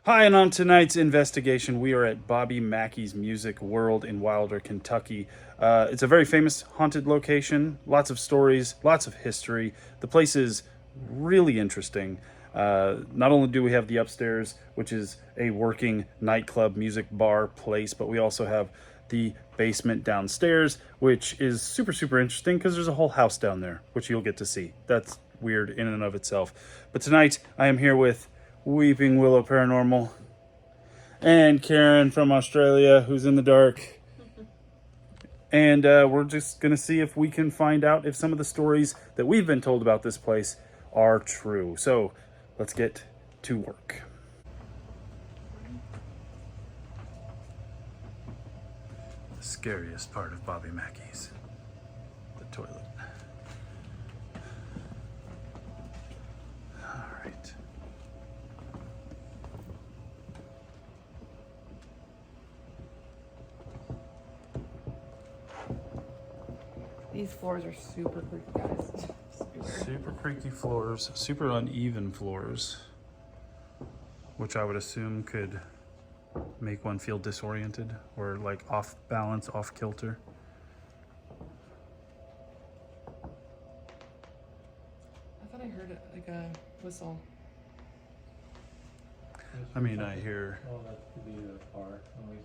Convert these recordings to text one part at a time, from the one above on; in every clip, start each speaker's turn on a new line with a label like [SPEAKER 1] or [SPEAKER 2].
[SPEAKER 1] Hi, and on tonight's investigation, we are at Bobby Mackey's Music World in Wilder, Kentucky. It's a very famous haunted location, lots of stories, lots of history. The place is really interesting. Not only do we have the upstairs, which is a working nightclub, music bar place, but we also have the basement downstairs, which is super, super interesting because there's a whole house down there, which you'll get to see. That's weird in and of itself. But tonight, I am here with Weeping Willow Paranormal, and Karen from Australia, who's in the dark. And we're just going to see if we can find out if some of the stories that we've been told about this place are true. So let's get to work. The scariest part of Bobby Mackey's, the toilet. All right.
[SPEAKER 2] These floors are super creepy, guys.
[SPEAKER 1] Super creaky floors, super uneven floors, which I would assume could make one feel disoriented or like off balance, off kilter.
[SPEAKER 2] I thought I heard it, like a whistle.
[SPEAKER 1] I mean, I hear,
[SPEAKER 3] Oh, that could be a car noise.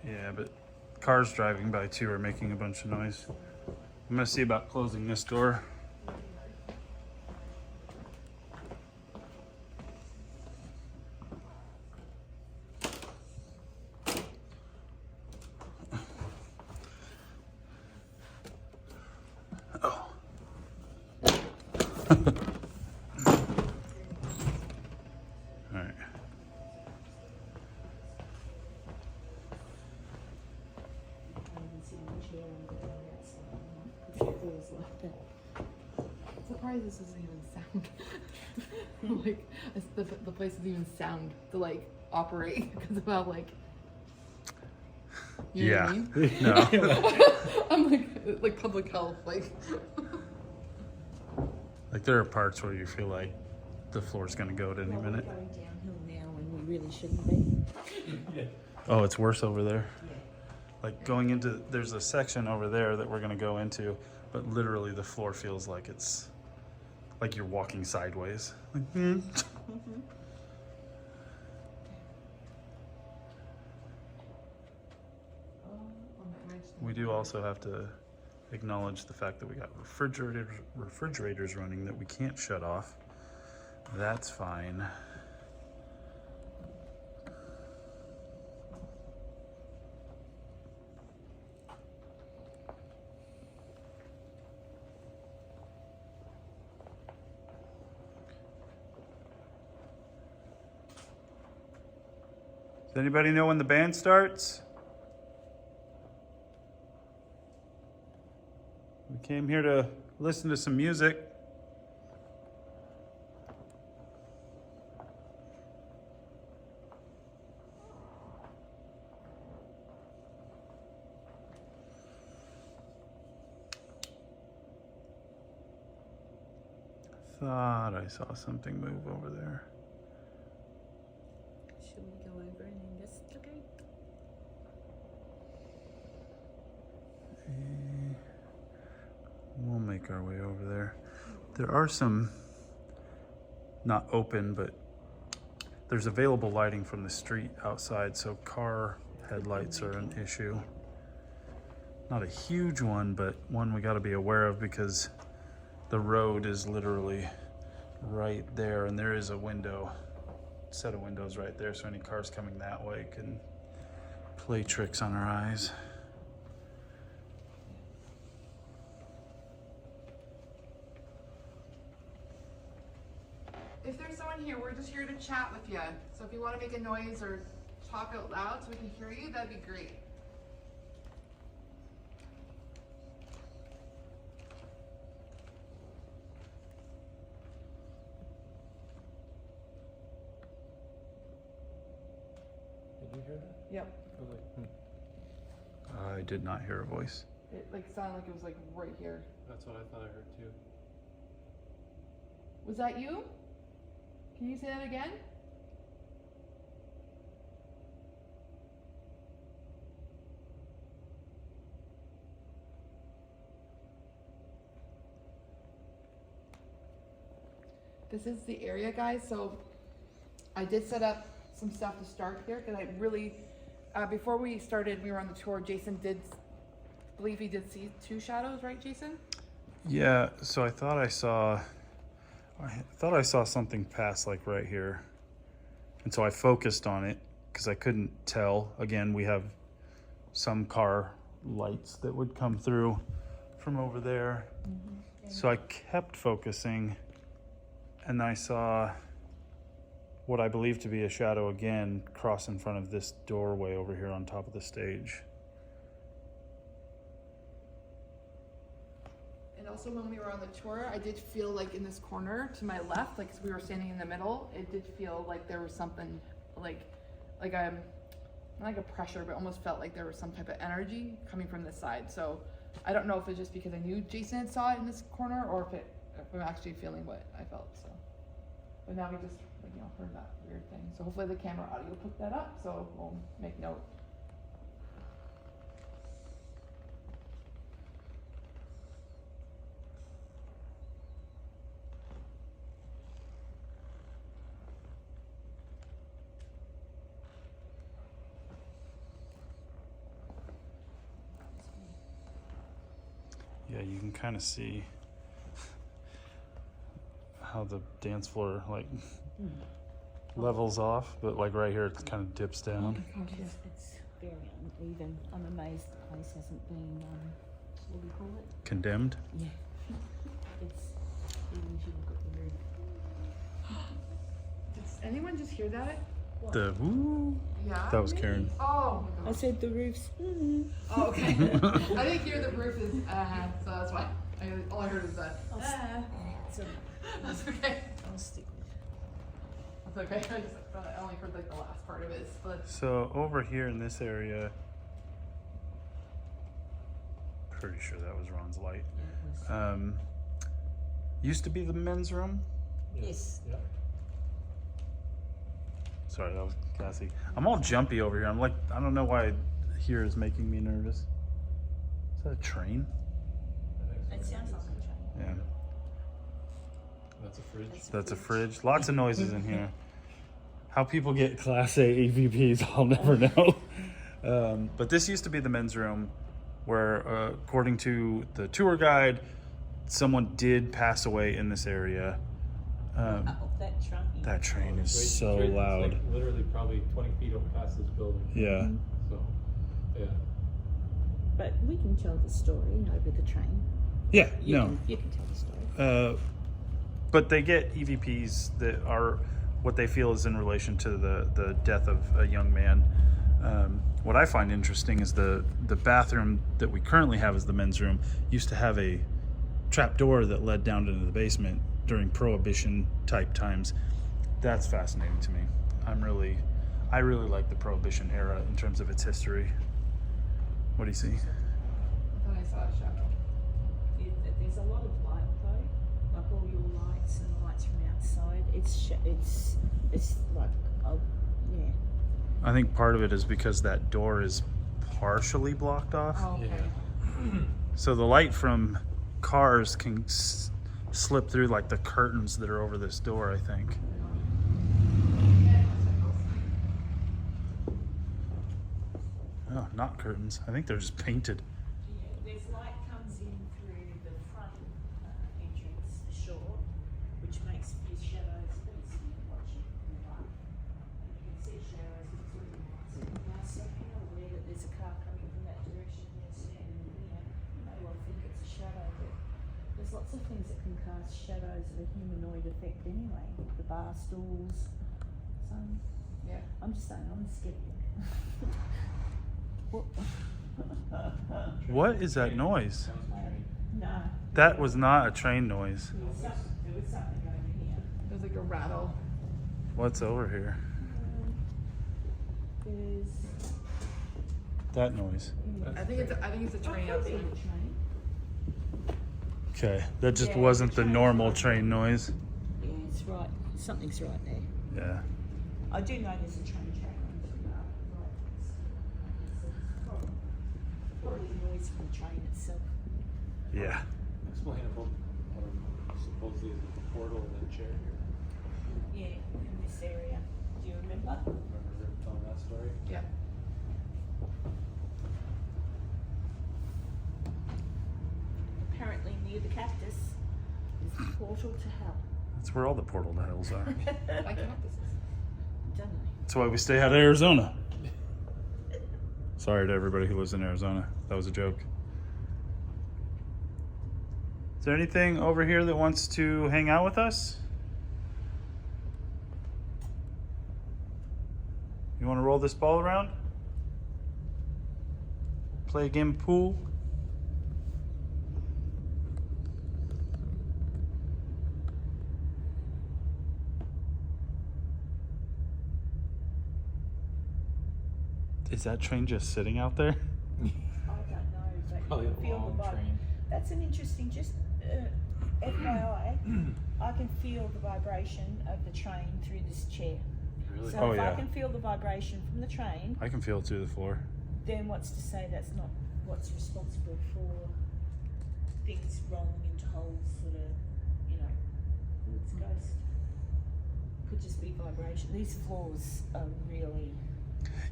[SPEAKER 1] yeah, but cars driving by too are making a bunch of noise. I'm gonna see about closing this door. Oh. All right.
[SPEAKER 2] Surprised this doesn't even sound like the place doesn't even sound to like operate because of how like you know what I mean?
[SPEAKER 1] No.
[SPEAKER 2] I'm like public health like
[SPEAKER 1] Like there are parts where you feel like the floor's gonna go at any minute.
[SPEAKER 4] We're going downhill now and we really shouldn't be.
[SPEAKER 3] Yeah.
[SPEAKER 1] Oh, it's worse over there. Like going into, there's a section over there that we're gonna go into, but literally the floor feels like it's like you're walking sideways. Like, We do also have to acknowledge the fact that we got refrigerators running that we can't shut off. That's fine. Does anybody know when the band starts? We came here to listen to some music. Thought I saw something move over there.
[SPEAKER 4] Should we go over and investigate?
[SPEAKER 1] We'll make our way over there. There are some, not open, but there's available lighting from the street outside, so car headlights are an issue. Not a huge one, but one we got to be aware of because the road is literally right there, and there is a window, set of windows right there, so any cars coming that way can play tricks on our eyes.
[SPEAKER 2] if there's someone here, we're just here to chat with you. So if you want to make a noise or talk out loud so we can hear you, that'd be great.
[SPEAKER 3] Did you hear that?
[SPEAKER 2] Yep.
[SPEAKER 3] I was like,
[SPEAKER 1] I did not hear a voice.
[SPEAKER 2] It like sounded like it was like right here.
[SPEAKER 3] that's what I thought I heard too.
[SPEAKER 2] Was that you? Can you say that again? this is the area, guys. So I did set up some stuff to start here because I really, before we started, we were on the tour. Jason did believe he did see 2 shadows, right, Jason?
[SPEAKER 1] Yeah, so I thought I saw something pass like right here. And so I focused on it because I couldn't tell. Again, we have some car lights that would come through from over there. So I kept focusing and I saw what I believe to be a shadow again cross in front of this doorway over here on top of the stage.
[SPEAKER 2] And also when we were on the tour, I did feel like in this corner to my left, like 'cause we were standing in the middle, it did feel like there was something like not like a pressure, but almost felt like there was some type of energy coming from this side. So I don't know if it's just because I knew Jason had saw it in this corner or if I'm actually feeling what I felt. So, but now we just heard that weird thing. So hopefully the camera audio picked that up. So we'll make note.
[SPEAKER 1] Yeah, you can kind of see how the dance floor like levels off, but like right here it kind of dips down.
[SPEAKER 4] It's very uneven. I'm amazed the place hasn't been, what do you call it?
[SPEAKER 1] Condemned?
[SPEAKER 4] Yeah. It's, even if you look at the roof.
[SPEAKER 2] Did anyone just hear that?
[SPEAKER 1] The woo.
[SPEAKER 2] Yeah.
[SPEAKER 1] That was Karen.
[SPEAKER 2] Oh my
[SPEAKER 4] I
[SPEAKER 2] gosh.
[SPEAKER 4] said the roof's,
[SPEAKER 2] Oh, okay. I didn't hear the roof is so that's why. All I heard was that.
[SPEAKER 4] So
[SPEAKER 2] That's okay.
[SPEAKER 4] I'll stick with it.
[SPEAKER 2] That's okay. I only heard like the last part of it. But
[SPEAKER 1] So over here in this area, pretty sure that was Ron's light.
[SPEAKER 4] Yeah, it was.
[SPEAKER 1] Used to be the men's room.
[SPEAKER 4] Yes.
[SPEAKER 3] Yeah.
[SPEAKER 1] Sorry, that was Cassie. I'm all jumpy over here. I'm like, I don't know why here is making me nervous. Is that a train?
[SPEAKER 3] I think
[SPEAKER 4] It
[SPEAKER 3] so.
[SPEAKER 4] sounds like a train.
[SPEAKER 1] Yeah,
[SPEAKER 3] That's a fridge.
[SPEAKER 1] that's a fridge. Lots of noises in here. How people get Class A EVPs, I'll never know. But this used to be the men's room where, according to the tour guide, someone did pass away in this area.
[SPEAKER 4] Oh, that train.
[SPEAKER 1] That train is
[SPEAKER 3] It's
[SPEAKER 1] so
[SPEAKER 3] right- it's
[SPEAKER 1] loud.
[SPEAKER 3] like literally probably 20 feet up past this building.
[SPEAKER 1] Yeah.
[SPEAKER 3] So, yeah.
[SPEAKER 4] But we can tell the story over the train.
[SPEAKER 1] Yeah,
[SPEAKER 4] You
[SPEAKER 1] no.
[SPEAKER 4] can, you can tell the story.
[SPEAKER 1] But they get EVPs that are what they feel is in relation to the death of a young man. What I find interesting is the bathroom that we currently have as the men's room used to have a trap door that led down into the basement during Prohibition type times. That's fascinating to me. I really like the Prohibition era in terms of its history. What do you see?
[SPEAKER 2] I thought I saw a shadow.
[SPEAKER 4] There's a lot of light though, like all your lights and lights from outside. It's like, oh yeah.
[SPEAKER 1] I think part of it is because that door is partially blocked off.
[SPEAKER 2] Oh, okay.
[SPEAKER 3] Yeah.
[SPEAKER 1] So the light from cars can slip through like the curtains that are over this door, I think. Oh, not curtains. I think they're just painted.
[SPEAKER 4] Yeah, there's light comes in through the front entrance, the shore, which makes these shadows easy watching from the front. And you can see shadows between the lights. Now, so if you're aware that there's a car coming from that direction and you're standing here, you may well think it's a shadow, but there's lots of things that can cast shadows of a humanoid effect anyway. The bar stools. So,
[SPEAKER 2] Yeah.
[SPEAKER 4] I'm just saying, I'm a skeptic. What?
[SPEAKER 1] What is that noise?
[SPEAKER 3] Sounds like a train.
[SPEAKER 4] No.
[SPEAKER 1] That was not a train noise.
[SPEAKER 4] There was something over here.
[SPEAKER 2] There's like a rattle.
[SPEAKER 1] What's over here?
[SPEAKER 4] There's
[SPEAKER 1] That noise.
[SPEAKER 2] I think it's a train
[SPEAKER 4] could be
[SPEAKER 2] outside.
[SPEAKER 4] a train.
[SPEAKER 1] Okay, that just
[SPEAKER 4] Yeah,
[SPEAKER 1] wasn't the
[SPEAKER 4] train's
[SPEAKER 1] normal
[SPEAKER 4] right.
[SPEAKER 1] train noise.
[SPEAKER 4] Yeah, it's right. Something's right there.
[SPEAKER 1] Yeah.
[SPEAKER 4] I do know there's a train track on from that. Right. Probably noise from the train itself.
[SPEAKER 1] Yeah.
[SPEAKER 3] Explain about what supposedly is a portal and a chair here.
[SPEAKER 4] Remember?
[SPEAKER 3] Remember telling that story?
[SPEAKER 2] Yeah.
[SPEAKER 4] Apparently near the cactus is the portal to hell.
[SPEAKER 1] That's where all the portal to hells are.
[SPEAKER 2] Like cactuses.
[SPEAKER 4] Don't know.
[SPEAKER 1] That's why we stay out of Arizona. Sorry to everybody who lives in Arizona. That was a joke. Is there anything over here that wants to hang out with us? You want to roll this ball around? Play a game of pool? Is that train just sitting out there?
[SPEAKER 4] I don't know, but
[SPEAKER 3] Probably
[SPEAKER 4] you
[SPEAKER 3] a
[SPEAKER 4] can feel
[SPEAKER 3] long
[SPEAKER 4] the vibe.
[SPEAKER 3] train.
[SPEAKER 4] That's an interesting, just FYI, I can feel the vibration of the train through this chair.
[SPEAKER 3] Really?
[SPEAKER 4] So
[SPEAKER 1] Oh,
[SPEAKER 4] if
[SPEAKER 1] yeah.
[SPEAKER 4] I can feel the vibration from the train,
[SPEAKER 1] I can feel it through the floor.
[SPEAKER 4] then what's to say that's not what's responsible for things rolling into holes sort of, you know, it's ghost. Could just be vibration. These floors are really,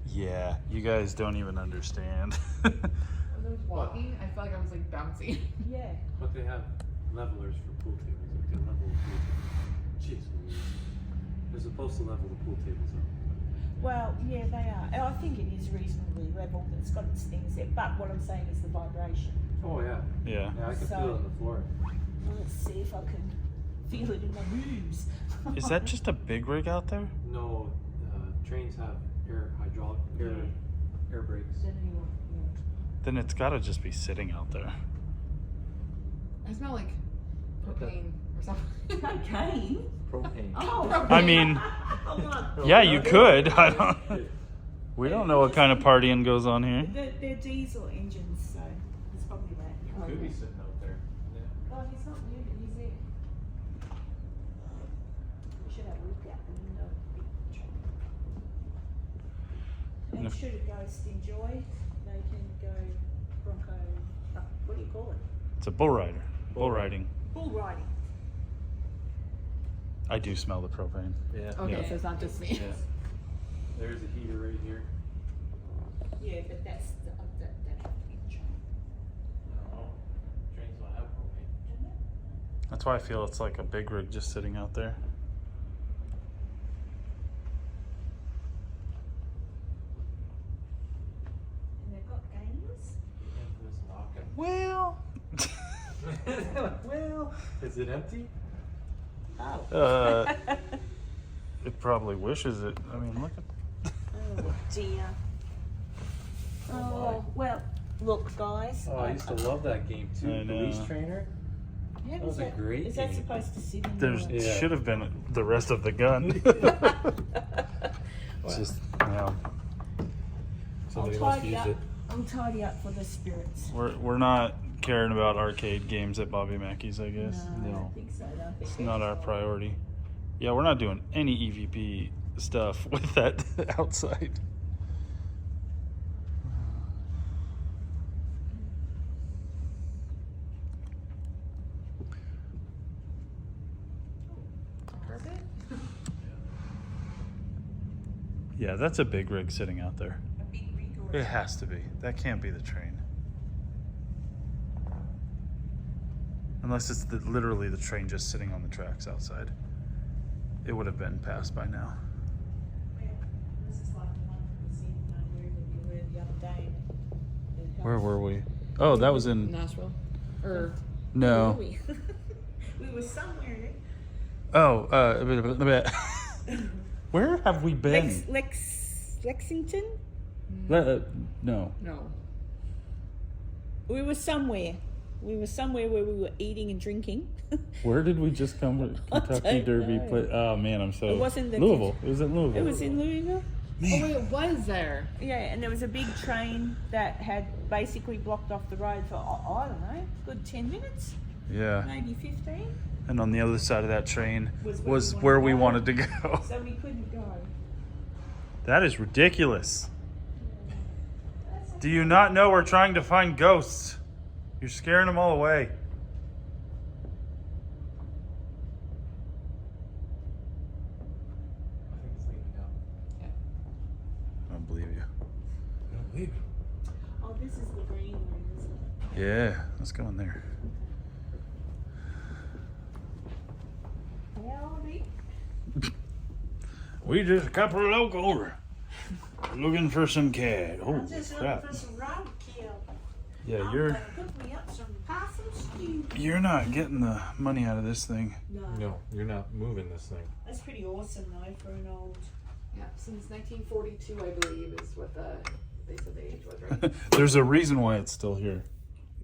[SPEAKER 1] Yeah, you guys don't even understand.
[SPEAKER 2] As I was walking, I felt like I was like bouncing.
[SPEAKER 4] yeah.
[SPEAKER 3] But they have levelers for pool tables. Like they level the pool tables. Jeez Louise. They're supposed to level the pool tables up.
[SPEAKER 4] Well, yeah, they are. And I think it is reasonably level. It's got its things there. But what I'm saying is the vibration.
[SPEAKER 3] Oh yeah.
[SPEAKER 1] Yeah.
[SPEAKER 3] Yeah, I can
[SPEAKER 4] So-
[SPEAKER 3] feel it on the floor.
[SPEAKER 4] Well, let's see if I can feel it in my boobs.
[SPEAKER 1] Is that just a big rig out there?
[SPEAKER 3] No, trains have air brakes.
[SPEAKER 1] Then it's gotta just be sitting out there.
[SPEAKER 2] I smell like propane or something.
[SPEAKER 4] Cocaine?
[SPEAKER 3] Propane.
[SPEAKER 4] Oh.
[SPEAKER 1] I mean,
[SPEAKER 4] Hold on.
[SPEAKER 1] yeah, you could. I don't. We don't know what kind of partying goes on here.
[SPEAKER 4] They're diesel engines, so it's probably that.
[SPEAKER 3] Could be sitting out there. Yeah.
[SPEAKER 4] Oh, he's not moving, he's there. We should have a look out the window.
[SPEAKER 1] And
[SPEAKER 4] And
[SPEAKER 1] if-
[SPEAKER 4] should a ghost enjoy, they can go bronco, what do you call it?
[SPEAKER 1] It's a bull rider. Bull riding.
[SPEAKER 4] Bull riding.
[SPEAKER 1] I do smell the propane.
[SPEAKER 3] Yeah.
[SPEAKER 2] Okay,
[SPEAKER 1] Yeah.
[SPEAKER 2] so it's not just me.
[SPEAKER 3] Yeah. There's a heater right here.
[SPEAKER 4] Yeah, but that's the, that have to be the train.
[SPEAKER 3] No, trains don't have propane.
[SPEAKER 4] Isn't it?
[SPEAKER 1] That's why I feel it's like a big rig just sitting out there.
[SPEAKER 4] And they've got games.
[SPEAKER 3] The infamous knocking.
[SPEAKER 1] Well,
[SPEAKER 3] Well, is it empty?
[SPEAKER 4] Oh.
[SPEAKER 1] it probably wishes it. I mean, look at.
[SPEAKER 4] Oh dear. Oh, well, look guys.
[SPEAKER 3] Oh, I used to love that game too.
[SPEAKER 1] I know.
[SPEAKER 3] Police Trainer.
[SPEAKER 4] Yeah,
[SPEAKER 3] That was a great
[SPEAKER 4] Is that
[SPEAKER 3] game.
[SPEAKER 4] supposed to sit in
[SPEAKER 1] There's
[SPEAKER 4] your...
[SPEAKER 3] Yeah.
[SPEAKER 1] should have been the rest of the gun. It's just, you know,
[SPEAKER 3] Somebody
[SPEAKER 4] I'll
[SPEAKER 3] wants to
[SPEAKER 4] tidy
[SPEAKER 3] use
[SPEAKER 4] up.
[SPEAKER 3] it.
[SPEAKER 4] I'll tidy up for the spirits.
[SPEAKER 1] we're not caring about arcade games at Bobby Mackey's, I guess.
[SPEAKER 4] No, I
[SPEAKER 3] No.
[SPEAKER 4] don't think so. I don't think
[SPEAKER 1] It's not our priority. Yeah, we're not doing any EVP stuff with that outside.
[SPEAKER 2] Carpet?
[SPEAKER 1] Yeah, that's a big rig sitting out there.
[SPEAKER 4] A big rig or
[SPEAKER 1] It has to be. That can't be the train. Unless it's literally the train just sitting on the tracks outside. It would have been passed by now.
[SPEAKER 4] Well, this is like the one that was in wherever we were the other day. in
[SPEAKER 1] Where
[SPEAKER 4] Health.
[SPEAKER 1] were we? Oh, that was in.
[SPEAKER 2] Nashville. Or
[SPEAKER 4] Where were
[SPEAKER 1] No.
[SPEAKER 4] we? We were somewhere.
[SPEAKER 1] Oh, where have we been?
[SPEAKER 4] Lexington?
[SPEAKER 1] No.
[SPEAKER 2] no.
[SPEAKER 4] We were somewhere. We were somewhere where we were eating and drinking.
[SPEAKER 1] Where did we just come with
[SPEAKER 4] I
[SPEAKER 1] Kentucky
[SPEAKER 4] don't
[SPEAKER 1] Derby
[SPEAKER 4] know.
[SPEAKER 1] play? Oh man, I'm so.
[SPEAKER 4] It wasn't the-
[SPEAKER 1] Louisville. It was at Louisville.
[SPEAKER 4] It was in Louisville.
[SPEAKER 2] Oh wait, it was there.
[SPEAKER 4] Yeah, and there was a big train that had basically blocked off the road for, I don't know, good 10 minutes,
[SPEAKER 1] Yeah.
[SPEAKER 4] maybe 15.
[SPEAKER 1] And on the other side of that train
[SPEAKER 4] Was
[SPEAKER 1] was
[SPEAKER 4] where we
[SPEAKER 1] where we
[SPEAKER 4] wanted
[SPEAKER 1] wanted to go.
[SPEAKER 4] So we couldn't go.
[SPEAKER 1] That is ridiculous. Do you not know we're trying to find ghosts? You're scaring them all away.
[SPEAKER 3] I think it's leaning down.
[SPEAKER 1] believe you.
[SPEAKER 3] I don't believe it.
[SPEAKER 4] Oh, this is the green room, isn't it?
[SPEAKER 1] Yeah, let's go in there.
[SPEAKER 4] Howdy.
[SPEAKER 1] We just a couple of locals looking for some cat.
[SPEAKER 4] I'm
[SPEAKER 1] Oh
[SPEAKER 4] just
[SPEAKER 1] crap!
[SPEAKER 4] looking for some roadkill.
[SPEAKER 1] Yeah,
[SPEAKER 4] I'm
[SPEAKER 1] you're
[SPEAKER 4] gonna cook me up some possum stew.
[SPEAKER 1] you're not getting the money out of this thing.
[SPEAKER 4] No.
[SPEAKER 3] No, you're not moving this thing.
[SPEAKER 4] That's pretty awesome though for an old.
[SPEAKER 2] Yeah, since 1942, I believe, is what they said the age was, right?
[SPEAKER 1] There's a reason why it's still here.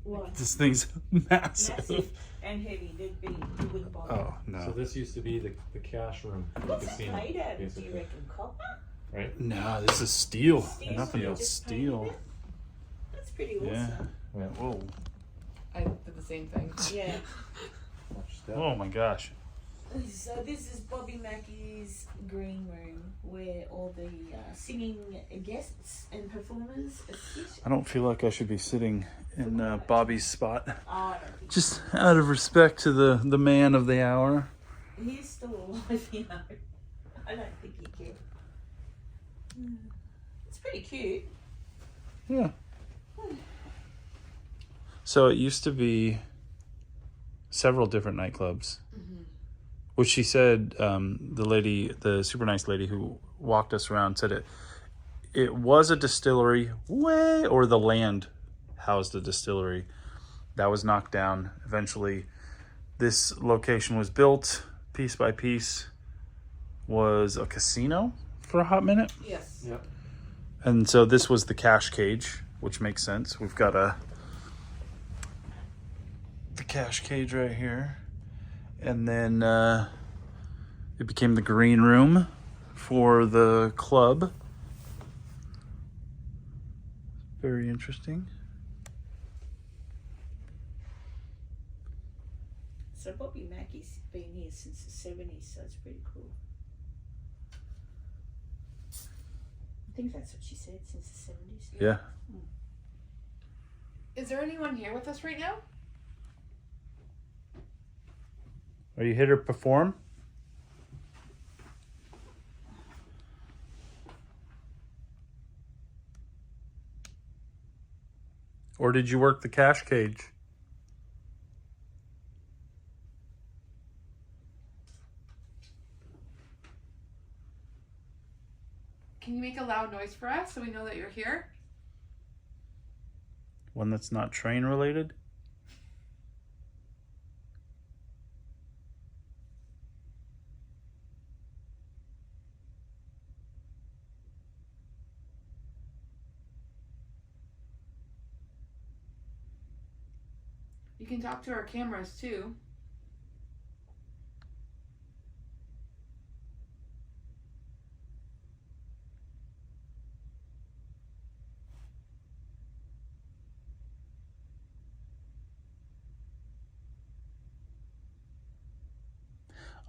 [SPEAKER 4] What?
[SPEAKER 1] This thing's massive.
[SPEAKER 4] Massive and heavy. There'd be, you wouldn't bother.
[SPEAKER 1] Oh
[SPEAKER 3] So
[SPEAKER 1] no,
[SPEAKER 3] this used to be the cash room for the
[SPEAKER 4] What's it
[SPEAKER 3] casino,
[SPEAKER 4] made out of, do
[SPEAKER 3] basically.
[SPEAKER 4] you reckon? Copper?
[SPEAKER 3] Right?
[SPEAKER 1] no, this is steel.
[SPEAKER 4] Steel?
[SPEAKER 1] Nothing
[SPEAKER 3] Steel.
[SPEAKER 1] but
[SPEAKER 4] Just painted
[SPEAKER 1] steel.
[SPEAKER 4] it? That's pretty awesome.
[SPEAKER 1] Yeah. Yeah. Whoa.
[SPEAKER 2] I did the same thing.
[SPEAKER 4] Yeah.
[SPEAKER 3] Watch that.
[SPEAKER 1] Oh my gosh.
[SPEAKER 4] So this is Bobby Mackey's green room where all the singing guests and performers sit.
[SPEAKER 1] I don't feel like I should be sitting in Bobby's spot.
[SPEAKER 4] Oh, I don't think
[SPEAKER 1] Just out of respect to the man of the hour.
[SPEAKER 4] he's still alive, you know. I don't think he cared. It's pretty cute.
[SPEAKER 1] Yeah. So it used to be several different nightclubs, which she said, the super nice lady who walked us around said it was a distillery or the land housed a distillery that was knocked down. Eventually, this location was built piece by piece, was a casino for a hot minute.
[SPEAKER 2] Yes.
[SPEAKER 3] Yep.
[SPEAKER 1] And so this was the cash cage, which makes sense. We've got the cash cage right here. And then it became the green room for the club. Very interesting.
[SPEAKER 4] So Bobby Mackey's been here since the 70s, so it's pretty cool. I think that's what she said, since the 70s.
[SPEAKER 1] Yeah.
[SPEAKER 2] Is there anyone here with us right now?
[SPEAKER 1] Are you here to perform? Or did you work the cash cage?
[SPEAKER 2] Can you make a loud noise for us so we know that you're here?
[SPEAKER 1] One that's not train related?
[SPEAKER 2] You can talk to our cameras too.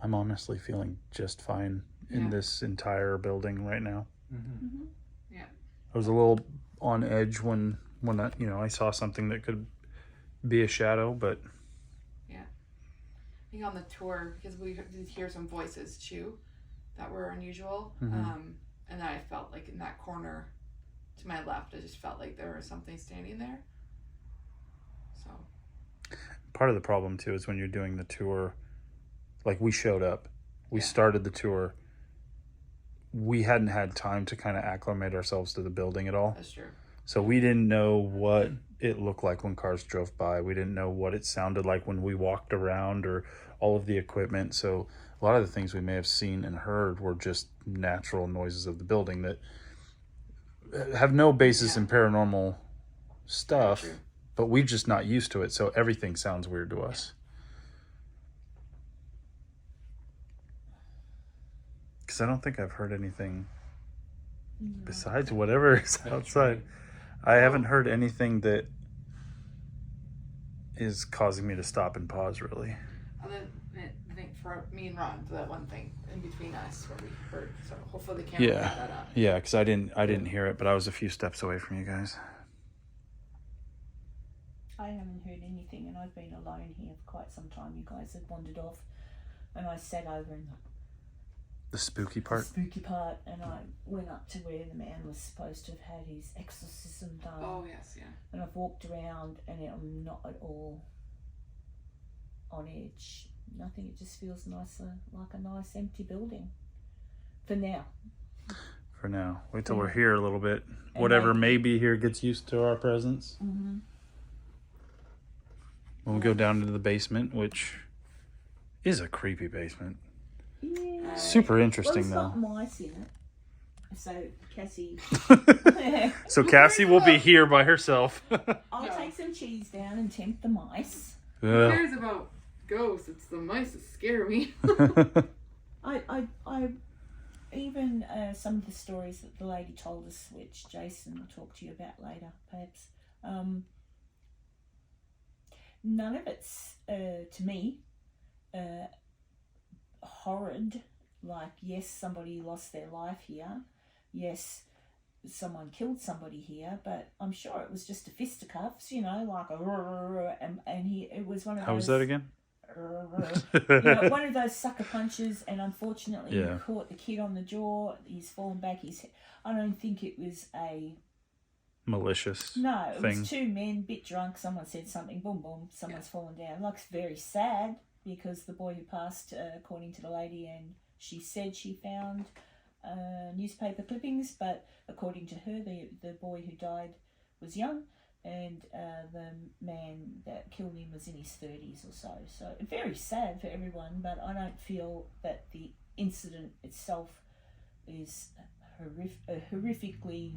[SPEAKER 1] I'm honestly feeling just fine in
[SPEAKER 2] Yeah.
[SPEAKER 1] this entire building right now.
[SPEAKER 3] Mm-hmm.
[SPEAKER 2] Yeah.
[SPEAKER 1] I was a little on edge when I saw something that could be a shadow, but
[SPEAKER 2] I think on the tour, because we did hear some voices too that were unusual.
[SPEAKER 1] Mhm.
[SPEAKER 2] And I felt like in that corner to my left, I just felt like there was something standing there. So,
[SPEAKER 1] part of the problem too is when you're doing the tour, like we showed up, we
[SPEAKER 2] Yeah.
[SPEAKER 1] started the tour, we hadn't had time to kind of acclimate ourselves to the building at all.
[SPEAKER 2] that's true.
[SPEAKER 1] So we didn't know what it looked like when cars drove by. We didn't know what it sounded like when we walked around or all of the equipment. So a lot of the things we may have seen and heard were just natural noises of the building that have no basis
[SPEAKER 2] Yeah.
[SPEAKER 1] in paranormal stuff,
[SPEAKER 2] Very true.
[SPEAKER 1] but we're just not used to it. So everything sounds weird to us. Because I don't think I've heard anything besides whatever is outside. I haven't heard anything that is causing me to stop and pause, really.
[SPEAKER 2] Other than, I think for me and Ron, the one thing in between us where we heard. So hopefully the camera picked that up.
[SPEAKER 1] Yeah, because I didn't hear it, but I was a few steps away from you guys.
[SPEAKER 4] I haven't heard anything, and I've been alone here for quite some time. You guys have wandered off, and I sat over and
[SPEAKER 1] The spooky
[SPEAKER 4] the
[SPEAKER 1] part.
[SPEAKER 4] spooky part, and I went up to where the man was supposed to have had his exorcism done.
[SPEAKER 2] Oh yes, yeah.
[SPEAKER 4] And I've walked around, and I'm not at all on edge. Nothing. It just feels nicer, like a nice empty building. For now.
[SPEAKER 1] For now. Wait till we're here a little bit.
[SPEAKER 4] And
[SPEAKER 1] Whatever
[SPEAKER 4] maybe-
[SPEAKER 1] may be here gets used to our presence.
[SPEAKER 4] Mm-hmm.
[SPEAKER 1] When we go down into the basement, which is a creepy basement.
[SPEAKER 4] Yeah.
[SPEAKER 1] Super interesting,
[SPEAKER 4] well,
[SPEAKER 1] though.
[SPEAKER 4] it's got mice in it. So Cassie,
[SPEAKER 1] So Cassie will be here by herself.
[SPEAKER 4] I'll
[SPEAKER 2] Yeah.
[SPEAKER 4] take some cheese down and tempt the mice.
[SPEAKER 2] Who
[SPEAKER 1] Ugh.
[SPEAKER 2] cares about ghosts? It's the mice that scare me.
[SPEAKER 4] I even some of the stories that the lady told us, which Jason will talk to you about later, perhaps. None of it's to me horrid. Like, yes, somebody lost their life here. Yes, someone killed somebody here, but I'm sure it was just a fisticuffs, you know, like a and he it was one of
[SPEAKER 1] How
[SPEAKER 4] those.
[SPEAKER 1] was that again?
[SPEAKER 4] You know, one of those sucker punches, and unfortunately,
[SPEAKER 1] Yeah.
[SPEAKER 4] he caught the kid on the jaw. He's fallen back. I don't think it was a.
[SPEAKER 1] Malicious.
[SPEAKER 4] No, it
[SPEAKER 1] thing.
[SPEAKER 4] was two men, bit drunk. Someone said something. Boom, boom. Someone's fallen down. Like, it's very sad because the boy who passed, according to the lady, and she said she found newspaper clippings, but according to her, the boy who died was young, and the man that killed him was in his 30s or so. So very sad for everyone, but I don't feel that the incident itself is horrifically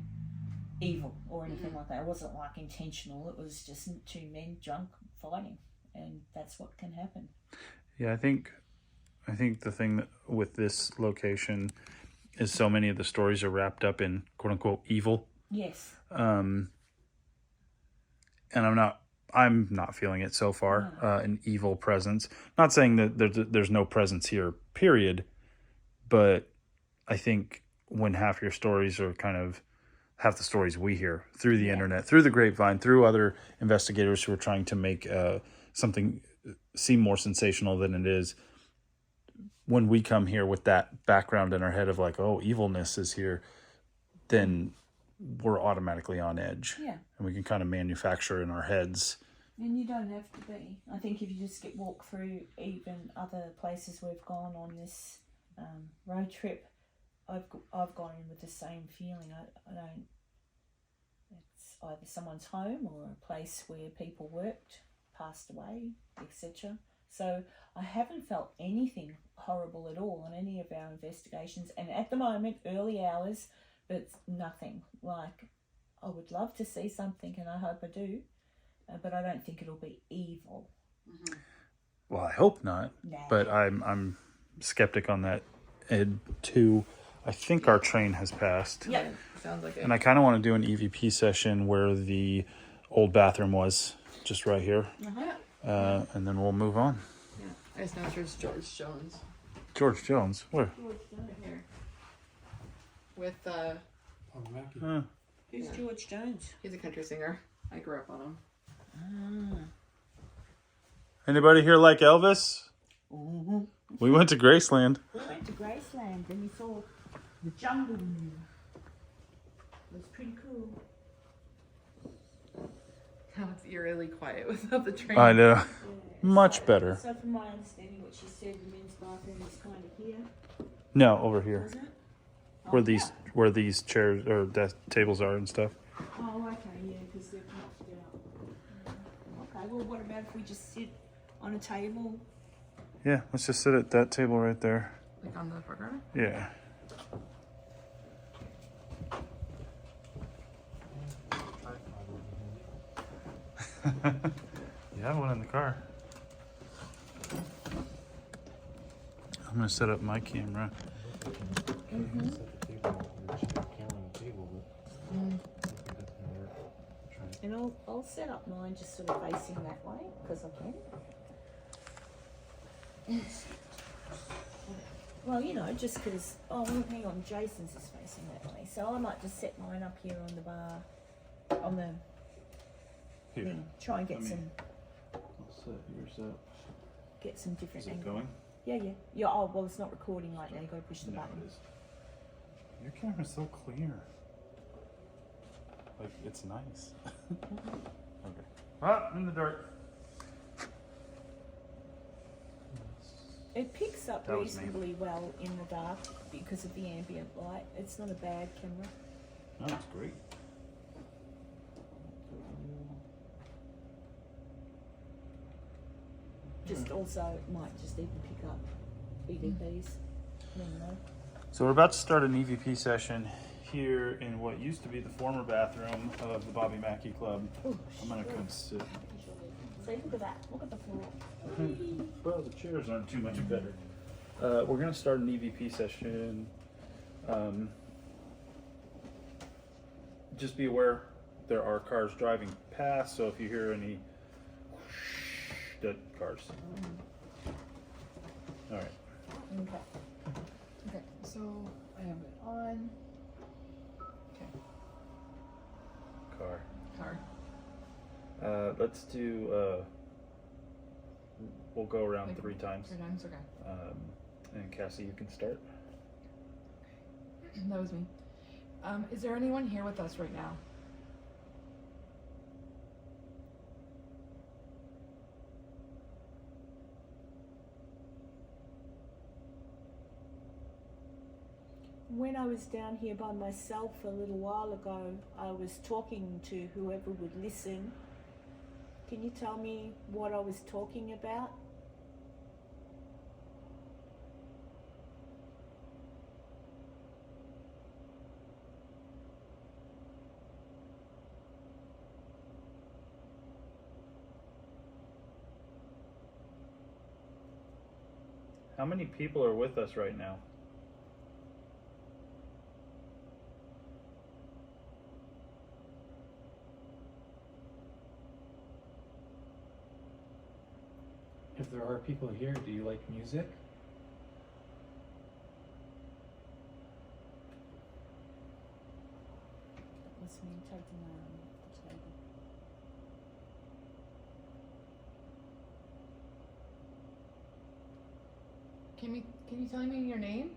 [SPEAKER 4] evil or anything like that. It wasn't like intentional. It was just two men drunk fighting, and that's what can happen.
[SPEAKER 1] Yeah, I think the thing that, with this location is so many of the stories are wrapped up in quote unquote evil.
[SPEAKER 4] Yes.
[SPEAKER 1] And I'm not feeling it so far. An evil presence. Not saying that there's no presence here, period. But I think when half your stories are kind of half the stories we hear through the internet, through the grapevine, through other investigators who are trying to make something seem more sensational than it is. When we come here with that background in our head of like, oh, evilness is here, then we're automatically on edge.
[SPEAKER 4] Yeah.
[SPEAKER 1] And we can kind of manufacture in our heads.
[SPEAKER 4] And you don't have to be. I think if you just walk through even other places we've gone on this road trip, I've gone in with the same feeling. I don't. It's either someone's home or a place where people worked, passed away, etc. So I haven't felt anything horrible at all on any of our investigations. And at the moment, early hours, but nothing. Like, I would love to see something, and I hope I do, but I don't think it'll be evil.
[SPEAKER 2] Mm-hmm.
[SPEAKER 1] Well, I hope not.
[SPEAKER 4] Nah.
[SPEAKER 1] But I'm skeptic on that. Ed too. I think our train has passed.
[SPEAKER 4] Yeah.
[SPEAKER 2] Sounds like it.
[SPEAKER 1] And I kind of want to do an EVP session where the old bathroom was, just right here.
[SPEAKER 2] Uh-huh.
[SPEAKER 1] And then we'll move on.
[SPEAKER 2] Yeah. I just know it's George Jones.
[SPEAKER 1] George Jones, where?
[SPEAKER 2] Right here. With
[SPEAKER 3] Oh, Mackey.
[SPEAKER 4] Who's
[SPEAKER 2] Yeah.
[SPEAKER 4] George Jones?
[SPEAKER 2] he's a country singer. I grew up on him.
[SPEAKER 1] Anybody here like Elvis?
[SPEAKER 4] Mm-hmm.
[SPEAKER 1] We went to Graceland.
[SPEAKER 4] We went to Graceland and we saw the jungle. It was pretty cool.
[SPEAKER 2] Now it's eerily quiet without the train.
[SPEAKER 1] I know.
[SPEAKER 4] Yeah,
[SPEAKER 1] Much
[SPEAKER 4] so-
[SPEAKER 1] better.
[SPEAKER 4] So from my understanding, what she said, the men's bathroom is kind of here,
[SPEAKER 1] No, over here,
[SPEAKER 4] wasn't it?
[SPEAKER 1] where
[SPEAKER 4] Oh,
[SPEAKER 1] where these chairs or desk tables are and stuff.
[SPEAKER 4] yeah. Oh, okay, yeah, because they've knocked out. Okay, well, what about if we just sit on a table?
[SPEAKER 1] Yeah, let's just sit at that table right there.
[SPEAKER 2] Like on the foreground?
[SPEAKER 1] Yeah. You have one in the car. I'm gonna set up my camera.
[SPEAKER 3] Set the table, or just have a camera on the table, but I think that's gonna work. Try it.
[SPEAKER 4] And I'll set up mine just sort of facing that way, because I can. Well, you know, just because, oh, well, hang on, Jason's is facing that way. So I might just set mine up here on the bar, on the
[SPEAKER 1] Here.
[SPEAKER 4] thing. Try and get
[SPEAKER 1] Let me-
[SPEAKER 4] some
[SPEAKER 1] I'll set yours up.
[SPEAKER 4] different
[SPEAKER 1] Is it
[SPEAKER 4] angle.
[SPEAKER 1] going?
[SPEAKER 4] Yeah. Oh, well, it's not recording right now. You got to push the
[SPEAKER 1] No,
[SPEAKER 4] button.
[SPEAKER 1] it is. Your camera's so clear. Like, it's nice. Okay. Ah, in the dark.
[SPEAKER 4] It picks up
[SPEAKER 1] That was me.
[SPEAKER 4] reasonably well in the dark because of the ambient light. It's not a bad camera.
[SPEAKER 1] No, it's great.
[SPEAKER 4] Just also it might just even pick up EVPs. Never know.
[SPEAKER 1] So we're about to start an EVP session here in what used to be the former bathroom of the Bobby Mackey Club.
[SPEAKER 4] Ooh,
[SPEAKER 1] I'm gonna come sit.
[SPEAKER 4] See, look at that. Look at the floor.
[SPEAKER 1] Well, the chairs aren't too much better. We're gonna start an EVP session. Just be aware there are cars driving past, so if you hear any dead cars. All right.
[SPEAKER 4] Okay.
[SPEAKER 2] Okay, so I have it on. Okay,
[SPEAKER 1] Car.
[SPEAKER 2] car.
[SPEAKER 1] Let's do. We'll go around
[SPEAKER 2] Like
[SPEAKER 1] 3 times.
[SPEAKER 2] 3 times, okay.
[SPEAKER 1] And Cassie, you can start.
[SPEAKER 2] That was me. Is there anyone here with us right now?
[SPEAKER 4] When I was down here by myself a little while ago, I was talking to whoever would listen. Can you tell me what I was talking about?
[SPEAKER 1] How many people are with us right now?
[SPEAKER 3] If there are people here, do you like music?
[SPEAKER 4] That was me taking the table.
[SPEAKER 2] Can you tell me your name?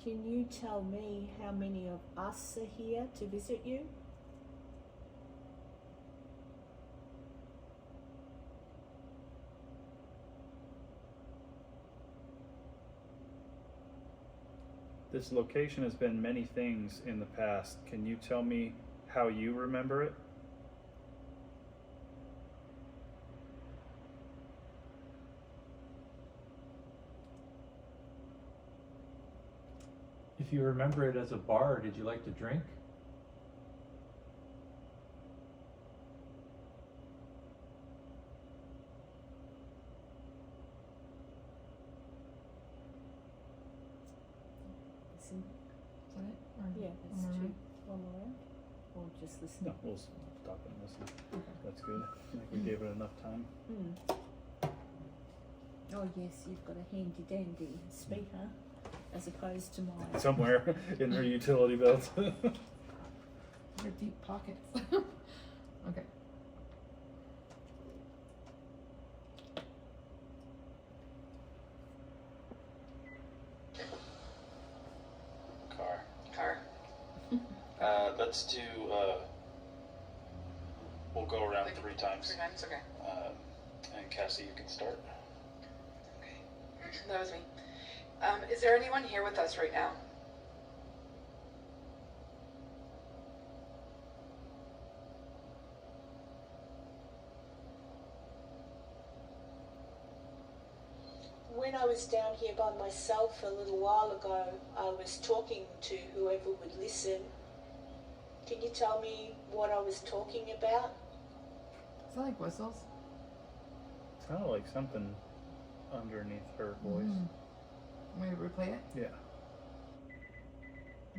[SPEAKER 4] Can you tell me how many of us are here to visit you?
[SPEAKER 1] This location has been many things in the past. Can you tell me how you remember it?
[SPEAKER 3] If you remember it as a bar, did you like to drink?
[SPEAKER 4] Listen.
[SPEAKER 2] Is that it? Or
[SPEAKER 4] Yeah,
[SPEAKER 2] one
[SPEAKER 4] that's
[SPEAKER 2] more
[SPEAKER 4] two.
[SPEAKER 2] round?
[SPEAKER 4] One more round? Or just listen?
[SPEAKER 1] No, we'll stop and listen. That's good. I think we gave it enough time.
[SPEAKER 4] Oh yes, you've got a handy dandy speaker as opposed to mine.
[SPEAKER 1] Somewhere in her utility belt.
[SPEAKER 2] Your deep pockets. Okay. Car.
[SPEAKER 1] Let's do. We'll go around 3 times.
[SPEAKER 2] 3 times, okay.
[SPEAKER 1] And Cassie, you can start.
[SPEAKER 2] Okay. That was me. Is there anyone here with us right now?
[SPEAKER 4] When I was down here by myself a little while ago, I was talking to whoever would listen. Can you tell me what I was talking about?
[SPEAKER 2] Is that like whistles?
[SPEAKER 1] Sounded like something underneath her voice.
[SPEAKER 2] Want me to replay it?
[SPEAKER 1] Yeah.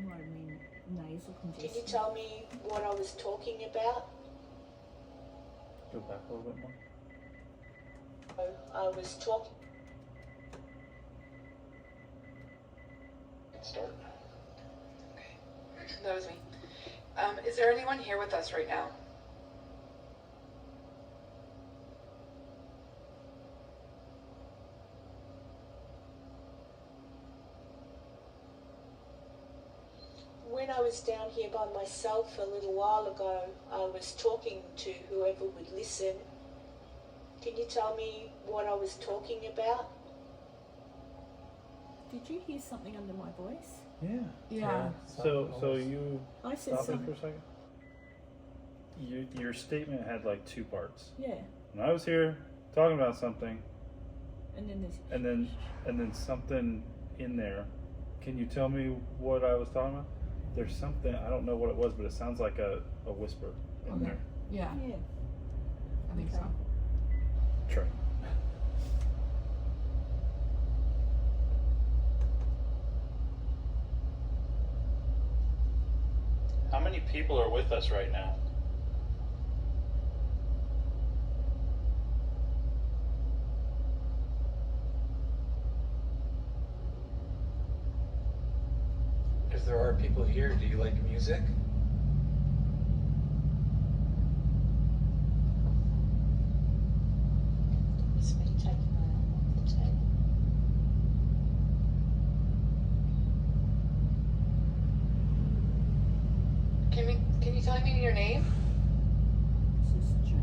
[SPEAKER 4] What I mean, nasal congestion.
[SPEAKER 5] Can you tell me what I was talking about?
[SPEAKER 1] Go back a little bit more.
[SPEAKER 4] I was talking.
[SPEAKER 5] Start.
[SPEAKER 2] Okay, that was me. Is there anyone here with us right now?
[SPEAKER 4] When I was down here by myself a little while ago, I was talking to whoever would listen. Can you tell me what I was talking about?
[SPEAKER 6] Did you hear something under my voice?
[SPEAKER 1] Yeah.
[SPEAKER 2] Yeah.
[SPEAKER 1] So you
[SPEAKER 6] I said
[SPEAKER 1] stop it for
[SPEAKER 6] something.
[SPEAKER 1] a second. Your statement had like two parts.
[SPEAKER 6] Yeah,
[SPEAKER 1] When I was here talking about something,
[SPEAKER 6] and then there's
[SPEAKER 1] and then something in there. Can you tell me what I was talking about? There's something, I don't know what it was, but it sounds like a whisper in
[SPEAKER 2] Okay.
[SPEAKER 1] there.
[SPEAKER 2] Yeah,
[SPEAKER 6] yeah.
[SPEAKER 2] I think
[SPEAKER 6] Okay.
[SPEAKER 2] so.
[SPEAKER 1] Try. How many people are with us right now?
[SPEAKER 5] If there are people here, do you like music?
[SPEAKER 4] It's me taking my arm off the table.
[SPEAKER 2] Can you tell me your name?
[SPEAKER 6] This is Jane.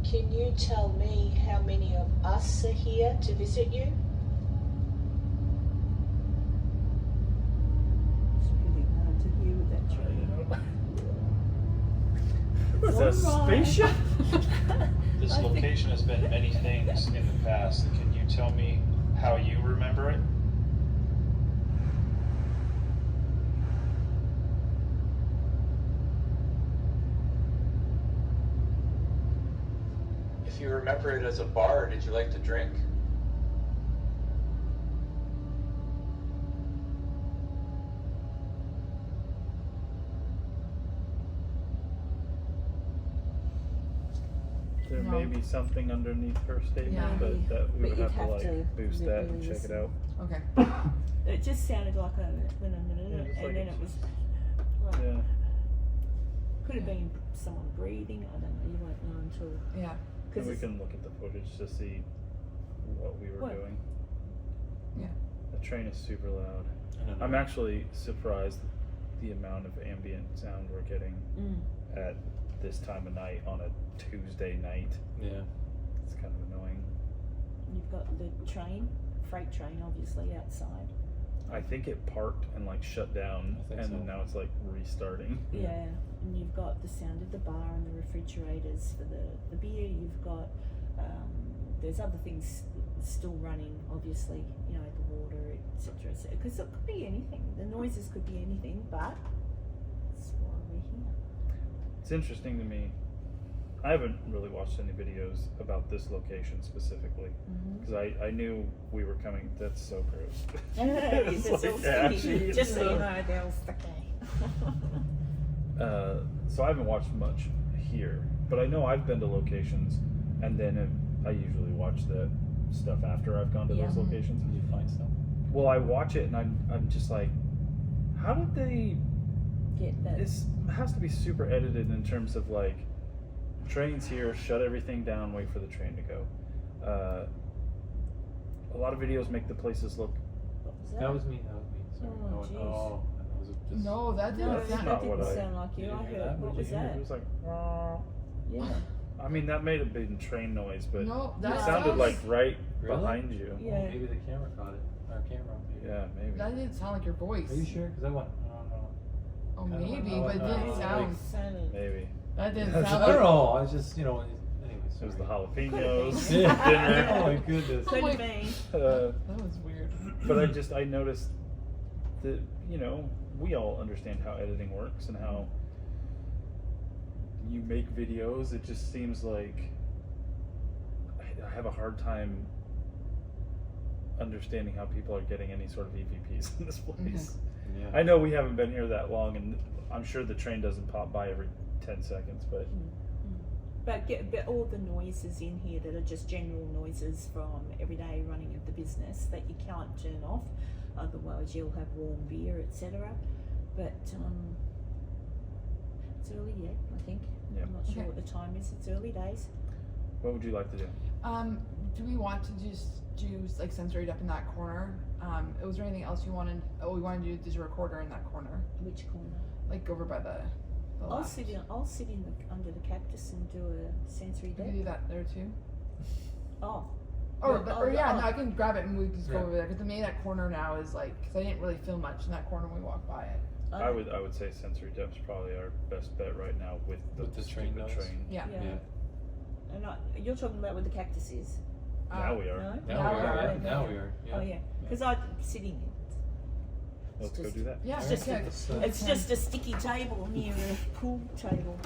[SPEAKER 4] Can you tell me how many of us are here to visit you?
[SPEAKER 6] It's really hard to hear with that tree.
[SPEAKER 1] Was that a
[SPEAKER 6] All right.
[SPEAKER 1] spaceship? This
[SPEAKER 6] I think-
[SPEAKER 1] location has been many things in the past. Can you tell me how you remember it?
[SPEAKER 5] If you remember it as a bar, did you like to drink?
[SPEAKER 1] There may
[SPEAKER 2] No.
[SPEAKER 1] be something underneath her statement,
[SPEAKER 2] Yeah.
[SPEAKER 1] but that we
[SPEAKER 6] But
[SPEAKER 1] would
[SPEAKER 6] you'd
[SPEAKER 1] have to
[SPEAKER 6] have
[SPEAKER 1] like
[SPEAKER 6] to
[SPEAKER 1] boost that and
[SPEAKER 6] really
[SPEAKER 1] check it
[SPEAKER 6] listen.
[SPEAKER 1] out.
[SPEAKER 2] Okay.
[SPEAKER 6] It just sounded like a
[SPEAKER 1] Yeah, just
[SPEAKER 6] and
[SPEAKER 1] like
[SPEAKER 6] then
[SPEAKER 1] it's-
[SPEAKER 6] it was like,
[SPEAKER 1] Yeah.
[SPEAKER 6] could have been someone breathing. I don't know. You won't know until
[SPEAKER 2] Yeah.
[SPEAKER 1] And we
[SPEAKER 6] it's-
[SPEAKER 1] can look at the footage to see what we were
[SPEAKER 6] What?
[SPEAKER 1] doing.
[SPEAKER 2] Yeah.
[SPEAKER 1] The train is super loud.
[SPEAKER 3] I don't know.
[SPEAKER 1] I'm actually surprised the amount of ambient sound we're getting at this time of night on a Tuesday night.
[SPEAKER 3] Yeah.
[SPEAKER 1] It's kind of annoying.
[SPEAKER 6] You've got the freight train, obviously outside.
[SPEAKER 1] I think it parked and like shut down,
[SPEAKER 3] I think
[SPEAKER 1] and
[SPEAKER 3] so.
[SPEAKER 1] now it's like restarting.
[SPEAKER 6] Yeah, and you've got the sound of the bar and the refrigerators for the beer. You've got there's other things still running, obviously. You know, the water, etc. Because it could be anything. The noises could be anything, but that's why we're here.
[SPEAKER 1] It's interesting to me. I haven't really watched any videos about this location specifically because I knew we were coming. That's so gross.
[SPEAKER 6] It's
[SPEAKER 1] It's
[SPEAKER 6] all
[SPEAKER 1] like
[SPEAKER 6] sticky.
[SPEAKER 1] ashy.
[SPEAKER 6] Just so you know, they're all sticky.
[SPEAKER 1] So I haven't watched much here, but I know I've been to locations, and then I usually watch the stuff after I've gone to
[SPEAKER 6] Yeah.
[SPEAKER 1] those locations.
[SPEAKER 3] Did you find stuff?
[SPEAKER 1] Well, I watch it and I'm just like, how did they?
[SPEAKER 6] Get that.
[SPEAKER 1] This has to be super edited in terms of like, trains here, shut everything down, wait for the train to go. A lot of videos make the places look.
[SPEAKER 6] What was that?
[SPEAKER 3] That was me. That was me. Sorry.
[SPEAKER 6] Oh,
[SPEAKER 3] Oh,
[SPEAKER 6] jeez.
[SPEAKER 3] that was just.
[SPEAKER 2] No, that
[SPEAKER 6] No,
[SPEAKER 2] didn't
[SPEAKER 1] That's
[SPEAKER 2] sound.
[SPEAKER 1] not
[SPEAKER 6] that
[SPEAKER 1] what
[SPEAKER 6] didn't
[SPEAKER 1] I-
[SPEAKER 6] sound like you.
[SPEAKER 3] You
[SPEAKER 6] I
[SPEAKER 3] didn't hear
[SPEAKER 6] heard.
[SPEAKER 3] that?
[SPEAKER 6] What
[SPEAKER 3] What'd
[SPEAKER 6] was
[SPEAKER 3] you hear?
[SPEAKER 6] that?
[SPEAKER 1] It was like.
[SPEAKER 6] Yeah.
[SPEAKER 1] I mean, that may have been train noise, but
[SPEAKER 2] No,
[SPEAKER 1] it
[SPEAKER 2] that
[SPEAKER 1] sounded
[SPEAKER 2] sounds
[SPEAKER 1] like right
[SPEAKER 3] Really?
[SPEAKER 1] behind you.
[SPEAKER 3] Oh,
[SPEAKER 6] Yeah.
[SPEAKER 3] maybe the camera caught it. Our camera. Maybe.
[SPEAKER 1] Yeah, maybe.
[SPEAKER 2] That didn't sound like your voice.
[SPEAKER 3] Are you sure? Because I went.
[SPEAKER 2] Oh,
[SPEAKER 3] I don't
[SPEAKER 2] maybe,
[SPEAKER 3] know.
[SPEAKER 2] but it didn't
[SPEAKER 3] Oh,
[SPEAKER 2] sound.
[SPEAKER 6] Sounded.
[SPEAKER 1] Maybe.
[SPEAKER 2] That didn't
[SPEAKER 1] That's-
[SPEAKER 2] sound
[SPEAKER 3] I
[SPEAKER 2] like.
[SPEAKER 3] don't know. I was just, anyway.
[SPEAKER 1] It was the
[SPEAKER 3] Sorry.
[SPEAKER 1] jalapenos,
[SPEAKER 3] Yeah.
[SPEAKER 1] dinner.
[SPEAKER 3] Oh my goodness.
[SPEAKER 6] Could
[SPEAKER 2] like-
[SPEAKER 6] have been.
[SPEAKER 2] That was weird.
[SPEAKER 1] But I noticed that, we all understand how editing works and how you make videos, it just seems like I have a hard time understanding how people are getting any sort of EVPs in this place.
[SPEAKER 3] Yeah.
[SPEAKER 1] I know we haven't been here that long, and I'm sure the train doesn't pop by every 10 seconds, but
[SPEAKER 6] But all the noises in here that are just general noises from everyday running of the business that you can't turn off, otherwise you'll have warm beer, etc. But it's early yet, I think.
[SPEAKER 1] Yeah.
[SPEAKER 6] I'm not sure
[SPEAKER 2] Okay.
[SPEAKER 6] what the time is. It's early days.
[SPEAKER 1] what would you like to do?
[SPEAKER 2] Do we want to just do like sensory up in that corner? Was there anything else you wanted? Oh, we wanted to do a digital recorder in that corner,
[SPEAKER 6] Which corner?
[SPEAKER 2] like over by the
[SPEAKER 6] I'll
[SPEAKER 2] left.
[SPEAKER 6] sit in. I'll sit in under the cactus and do a sensory
[SPEAKER 2] We
[SPEAKER 6] deck.
[SPEAKER 2] can do that there too.
[SPEAKER 6] Oh.
[SPEAKER 2] Or yeah, no, I can grab it and we can just go
[SPEAKER 3] Yeah.
[SPEAKER 2] over there. Because to me, that corner now is like, because I didn't really feel much in that corner when we walked by it.
[SPEAKER 1] I would say sensory depth's probably our best bet right now with the
[SPEAKER 3] train
[SPEAKER 1] stupid
[SPEAKER 3] noise.
[SPEAKER 1] train.
[SPEAKER 2] Yeah.
[SPEAKER 6] Yeah. And you're talking about where the cactus is.
[SPEAKER 1] Now we are.
[SPEAKER 6] No.
[SPEAKER 3] Now we
[SPEAKER 2] Now
[SPEAKER 3] are.
[SPEAKER 2] we
[SPEAKER 3] Yeah.
[SPEAKER 2] are.
[SPEAKER 3] Now we are. Yeah.
[SPEAKER 6] Oh yeah, because I'm sitting in it.
[SPEAKER 1] Let's go
[SPEAKER 6] just-
[SPEAKER 1] do that.
[SPEAKER 2] Yeah,
[SPEAKER 6] It's just
[SPEAKER 2] okay.
[SPEAKER 3] Let's,
[SPEAKER 6] It's just a sticky table near a pool table.